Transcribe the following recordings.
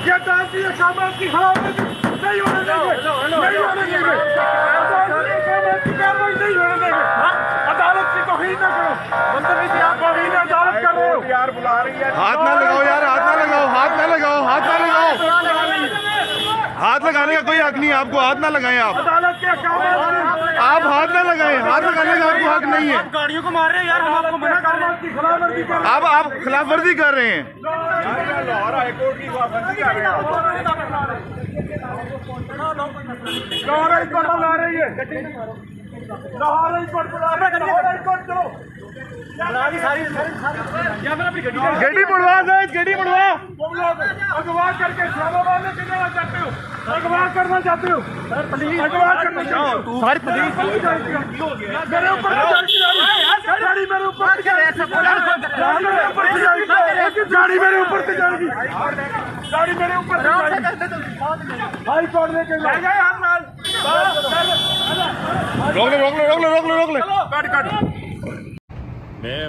ये अदालती अहकामात की खिलाफवर्जी नहीं होने देंगे, नहीं होने देंगे। अदालती अहकामात की कार्रवाई नहीं होने देंगे। अदालत की तौहीन न करो, मंत्री जी आप तौहीन अदालत कर रहे हो। यार बुला रही है, हाथ ना लगाओ यार, हाथ ना लगाओ, हाथ ना लगाओ, हाथ ना लगाओ। हाथ लगाने का कोई हक नहीं है आपको, हाथ ना लगाएं आप। अदालत के अहकामात आप हाथ ना लगाएं, हाथ लगाने का आपको हक नहीं है। गाड़ियों को मार रहे हैं यार, हम आपको मना कर रहे हैं की खिलाफवर्जी कर रहे हैं। आप खिलाफवर्जी कर रहे हैं। लाहौर हाईकोर्ट की खिलाफवर्जी कर रहे हैं। लाहौर हाईकोर्ट बुला रही है, लाहौर हाईकोर्ट बुला रही है, लाहौर हाईकोर्ट चलो। गड्डी मुड़वा दे, गड्डी मुड़वा। अगवा करके इस्लामाबाद में कितना चाहते हो? अगवा करना चाहते हो? अगवा करना चाहते हो? सारी पुलिस मेरे ऊपर गाड़ी मेरे ऊपर गाड़ी मेरे ऊपर से जाएगी, गाड़ी मेरे ऊपर हाई कोर्ट लेके रोक ले, रोक ले, रोक ले, रोक ले, रोक ले। मैं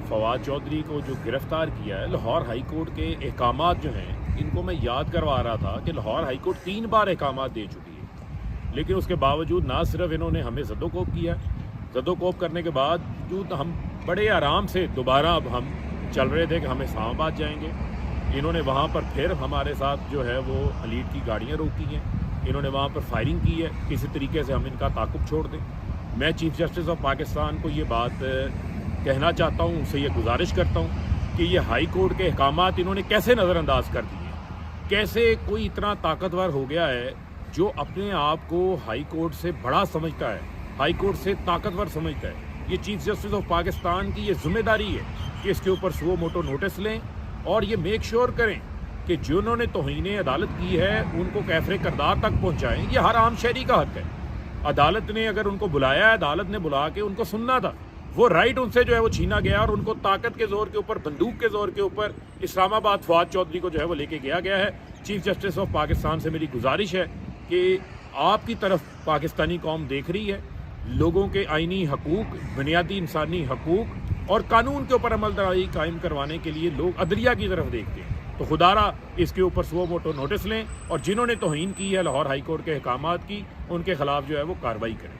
फवाद चौधरी को जो गिरफ्तार किया है, लाहौर हाई कोर्ट के अहकामात जो हैं इनको मैं याद करवा रहा था कि लाहौर हाई कोर्ट 3 बार अहकामात दे चुकी है, लेकिन उसके बावजूद ना सिर्फ इन्होंने हमें ज़दोकोप किया, ज़दोकोप करने के बाद जो हम बड़े आराम से दोबारा अब हम चल रहे थे कि हम इस्लामाबाद जाएंगे, इन्होंने वहाँ पर फिर हमारे साथ जो है वो अलीट की गाड़ियाँ रोकी हैं, इन्होंने वहाँ पर फायरिंग की है, किसी तरीके से हम इनका ताक़ुब छोड़ दें। मैं चीफ जस्टिस ऑफ पाकिस्तान को ये बात कहना चाहता हूँ, उससे ये गुजारिश करता हूँ कि ये हाई कोर्ट के अहकामात इन्होंने कैसे नज़रअंदाज कर दिए, कैसे कोई इतना ताकतवर हो गया है जो अपने आप को हाई कोर्ट से बड़ा समझता है, हाई कोर्ट से ताकतवर समझता है। ये चीफ जस्टिस ऑफ पाकिस्तान की ये जिम्मेदारी है कि इसके ऊपर सुओ मोटो नोटिस लें और ये मेक श्योर करें कि जिन्होंने तौहीन अदालत की है उनको कैफरे किरदार तक पहुँचाएँ। ये हर आम शहरी का हक है। अदालत ने अगर उनको बुलाया है, अदालत ने बुला के उनको सुनना था, वो राइट उनसे जो है वो छीना गया और उनको ताकत के जोर के ऊपर, बंदूक के जोर के ऊपर इस्लामाबाद फवाद चौधरी को जो है वो लेके गया है। चीफ जस्टिस ऑफ पाकिस्तान से मेरी गुजारिश है कि आपकी तरफ पाकिस्तानी कौम देख रही है, लोगों के आईनी हकूक, बुनियादी इंसानी हकूक और कानून के ऊपर अमलदरारी कायम करवाने के लिए लोग अदलिया की तरफ देखते हैं। तो खुदारा इसके ऊपर सुओ मोटो नोटिस लें और जिन्होंने तौहीन की है लाहौर हाई कोर्ट के अहकामात की, उनके खिलाफ जो है वो कार्रवाई करें।